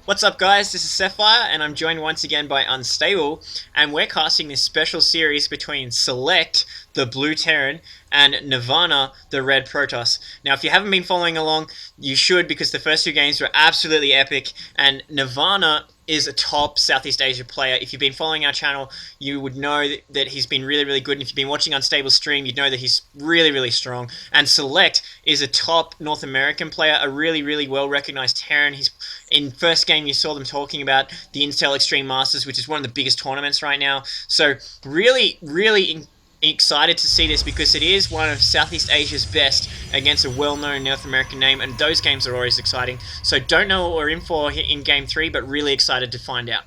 What's up, guys? This is Sapphire, and I'm joined once again by Unstable, and we're casting this special series between Select, the blue Terran, and Nirvana, the red Protoss. Now, if you haven't been following along, you should, because the first two games were absolutely epic, and Nirvana is a top Southeast Asia player. If you've been following our channel, you would know that he's been really, really good. And if you've been watching Unstable stream, you'd know that he's really, really strong. And Select is a top North American player, a really, really well-recognized Terran. He's in first game, you saw them talking about the Intel Extreme Masters, which is one of the biggest tournaments right now. So really, really excited to see this because it is one of Southeast Asia's best against a well-known North American name, and those games are always exciting. So don't know what we're in for in Game 3, but really excited to find out.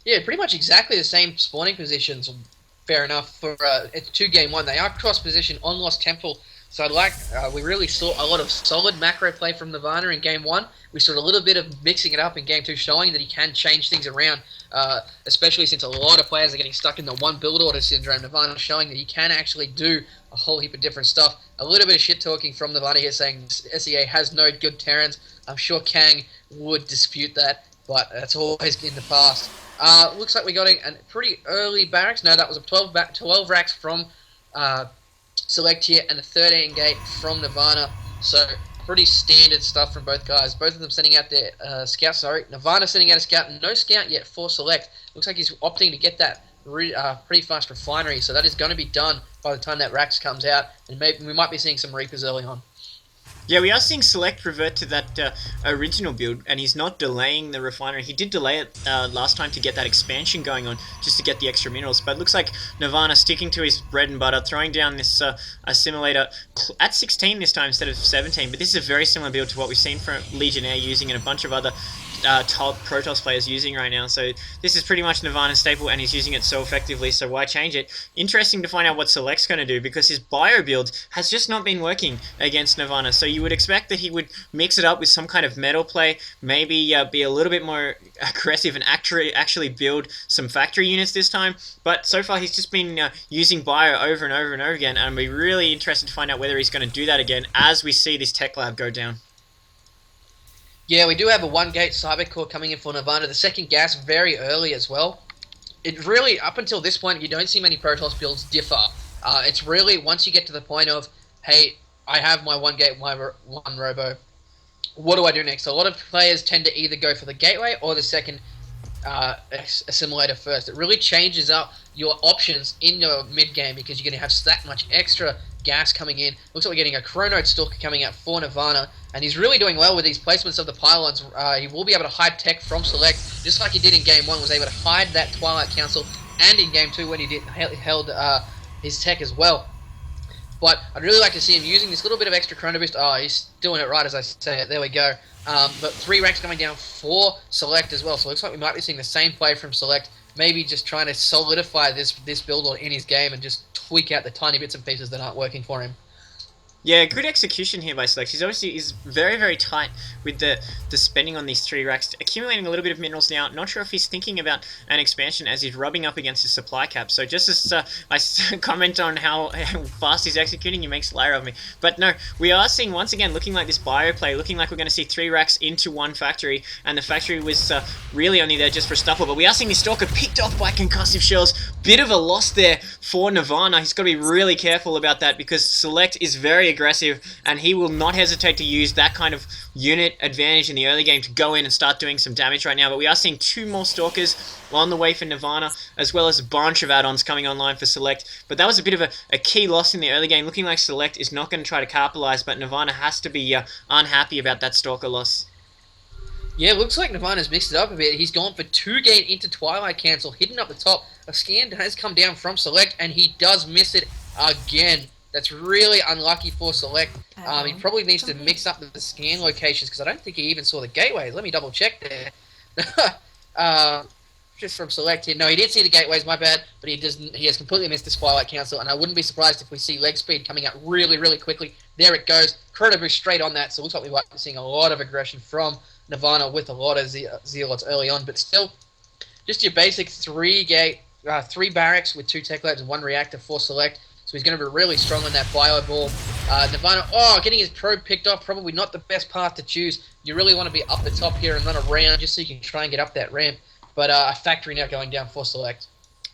Yeah, pretty much exactly the same spawning positions. Fair enough for it's 2-game-1. They are cross position on Lost Temple. So we really saw a lot of solid macro play from Nirvana in Game 1. We saw a little bit of mixing it up in Game 2, showing that he can change things around, especially since a lot of players are getting stuck in the one build order syndrome. Nirvana showing that he can actually do a whole heap of different stuff. A little bit of shit talking from Nirvana here saying SEA has no good Terrans. I'm sure Kang would dispute that, but that's always in the past. Looks like we're getting a pretty early barracks. No, that was a 12 racks from Select here, and a 13 gate from Nirvana. So pretty standard stuff from both guys. Both of them sending out their scout. Sorry, Nirvana sending out a scout. No scout yet for Select. Looks like he's opting to get that pretty fast refinery. So that is going to be done by the time that Rax comes out, and maybe we might be seeing some Reapers early on. Yeah, we are seeing Select revert to that original build, and he's not delaying the refinery. He did delay it last time to get that expansion going on, just to get the extra minerals. But it looks like Nirvana sticking to his bread and butter, throwing down this assimilator at 16 this time instead of 17. But this is a very similar build to what we've seen from Legionnaire using and a bunch of other top Protoss players using right now. So this is pretty much Nirvana's staple, and he's using it so effectively, so why change it? Interesting to find out what Select's going to do, because his bio build has just not been working against Nirvana. So you would expect that he would mix it up with some kind of metal play, maybe be a little bit more aggressive and actually build some factory units this time. But so far he's just been using bio over and over and over again, and I'd be really interested to find out whether he's going to do that again as we see this tech lab go down. Yeah, we do have a 1-gate Cybercore coming in for Nirvana. The second gas very early as well. It really, up until this point, you don't see many Protoss builds differ. It's really, once you get to the point of, hey, I have my 1-gate, my 1 robo, what do I do next? So a lot of players tend to either go for the gateway or the second assimilator first. It really changes up your options in your mid-game, because you're going to have that much extra gas coming in. Looks like we're getting a Chronode Stalker coming out for Nirvana, and he's really doing well with these placements of the pylons. He will be able to hide tech from Select, just like he did in Game 1, was able to hide that Twilight Council, and in Game 2 when he held his tech as well. But I'd really like to see him using this little bit of extra Chrono Boost. Oh, he's doing it right as I say it. There we go. But 3 racks coming down for Select as well. So it looks like we might be seeing the same play from Select. Maybe just trying to solidify this build in his game and just tweak out the tiny bits and pieces that aren't working for him. Yeah, good execution here by Select. He's very, very tight with the spending on these 3 racks, accumulating a little bit of minerals now. Not sure if he's thinking about an expansion as he's rubbing up against his supply cap. So just as I comment on how fast he's executing, he makes a layer of me. But no, we are seeing once again looking like this bio play, looking like we're going to see 3 racks into 1 factory, and the factory was really only there just for Stuffer. But we are seeing this Stalker picked off by concussive shells. Bit of a loss there for Nirvana. He's got to be really careful about that, because Select is very aggressive, and he will not hesitate to use that kind of unit advantage in the early game to go in and start doing some damage right now. But we are seeing 2 more Stalkers on the way for Nirvana, as well as a bunch of add-ons coming online for Select. But that was a bit of a key loss in the early game, looking like Select is not going to try to capitalize, but Nirvana has to be unhappy about that Stalker loss. Yeah, looks like Nirvana's mixed it up a bit. He's gone for 2-gate into Twilight Cancel, hidden up the top. A scan has come down from Select, and he does miss it again. That's really unlucky for Select. He probably needs to mix up the scan locations, because I don't think he even saw the gateways. Let me double check there. Just from Select here. No, he did see the gateways, my bad, but he has completely missed this Twilight Council, and I wouldn't be surprised if we see leg speed coming out really, really quickly. There it goes. Chrono Boost straight on that, so it looks like we might be seeing a lot of aggression from Nirvana with a lot of Zealots early on, but still, just your basic 3 barracks with 2 tech labs and 1 reactor for Select. So he's going to be really strong on that bio ball. Nirvana, getting his probe picked off, probably not the best path to choose. You really want to be up the top here and run around just so you can try and get up that ramp. But a factory now going down for Select.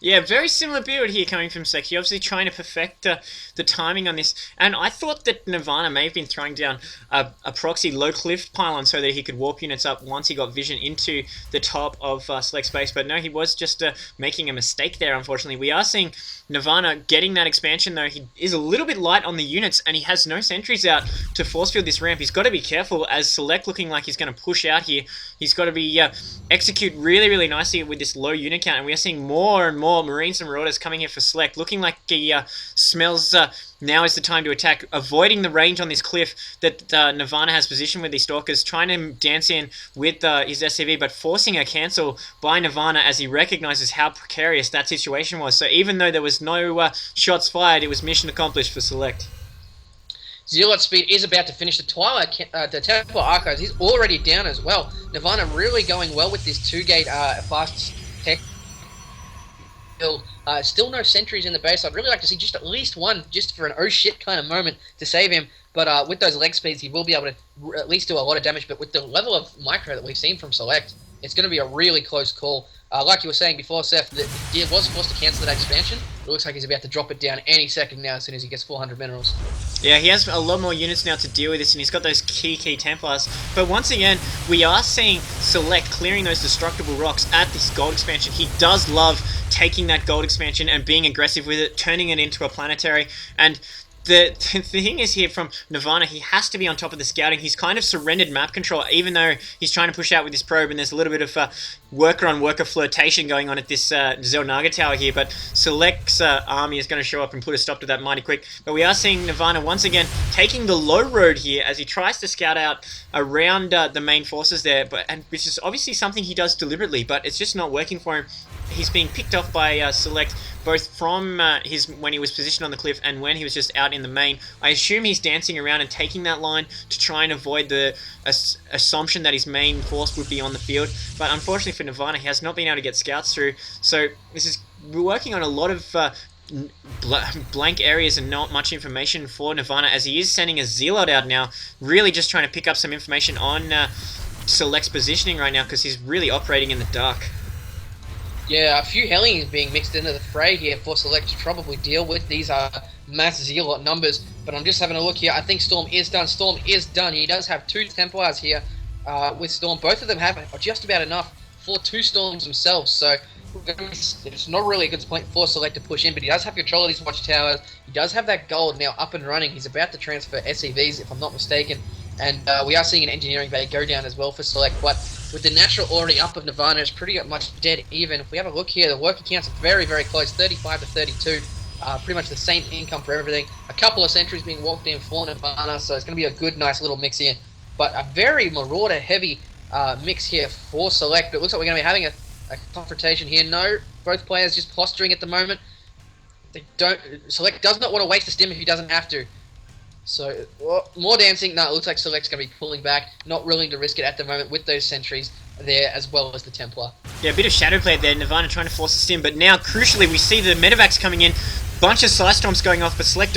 Yeah, very similar build here coming from Seki. Obviously trying to perfect the timing on this. And I thought that Nirvana may have been throwing down a proxy low cliff pylon so that he could warp units up once he got vision into the top of Select space. But no, he was just making a mistake there, unfortunately. We are seeing Nirvana getting that expansion, though. He is a little bit light on the units, and he has no sentries out to force field this ramp. He's got to be careful, as Select looking like he's going to push out here. He's got to be execute really, really nicely with this low unit count, and we are seeing more and more Marines and Marauders coming here for Select, looking like he smells now is the time to attack, avoiding the range on this cliff that Nirvana has positioned with these Stalkers, trying to dance in with his SCV, but forcing a cancel by Nirvana as he recognizes how precarious that situation was. So even though there was no shots fired, it was mission accomplished for Select. Zealot Speed is about to finish the Twilight, the Templar Archives. He's already down as well. Nirvana really going well with this 2-gate fast tech build. Still no sentries in the base. I'd really like to see just at least one, just for an oh shit kind of moment to save him. But with those leg speeds, he will be able to at least do a lot of damage. But with the level of micro that we've seen from Select, it's going to be a really close call. Like you were saying before, Seth, the Deer was forced to cancel that expansion. It looks like he's about to drop it down any second now as soon as he gets 400 minerals. Yeah, he has a lot more units now to deal with this, and he's got those key Templars. But once again, we are seeing Select clearing those destructible rocks at this gold expansion. He does love taking that gold expansion and being aggressive with it, turning it into a planetary, and the thing is here from Nirvana, he has to be on top of the scouting. He's kind of surrendered map control, even though he's trying to push out with his probe, and there's a little bit of worker-on-worker flirtation going on at this Zelnaga tower here, but Select's army is going to show up and put a stop to that mighty quick. But we are seeing Nirvana once again taking the low road here as he tries to scout out around the main forces there, and which is obviously something he does deliberately, but it's just not working for him. He's being picked off by Select, both from when he was positioned on the cliff and when he was just out in the main. I assume he's dancing around and taking that line to try and avoid the assumption that his main force would be on the field. But unfortunately for Nirvana, he has not been able to get scouts through. So we're working on a lot of blank areas and not much information for Nirvana, as he is sending a Zealot out now, really just trying to pick up some information on Select's positioning right now, because he's really operating in the dark. Yeah, a few Hellions being mixed into the fray here for Select to probably deal with these mass Zealot numbers. But I'm just having a look here. I think Storm is done. Storm is done. He does have 2 Templars here with Storm. Both of them have just about enough for 2 Storms themselves. So it's not really a good point for Select to push in, but he does have control of these watchtowers. He does have that gold now up and running. He's about to transfer SCVs, if I'm not mistaken. And we are seeing an engineering bay go down as well for Select, but with the natural already up of Nirvana, it's pretty much dead even. If we have a look here, the worker counts are very, very close, 35 to 32. Pretty much the same income for everything. A couple of sentries being walked in for Nirvana, so it's going to be a good, nice little mix here. But a very Marauder-heavy mix here for Select. But it looks like we're going to be having a confrontation here. No, both players just posturing at the moment. Select does not want to waste the stim if he doesn't have to. So, more dancing. No, it looks like Select's going to be pulling back, not willing to risk it at the moment with those sentries there, as well as the Templar. Yeah, a bit of shadow play there. Nirvana trying to force a stim, but now, crucially, we see the medevacs coming in. Bunch of Psystorms going off, but Select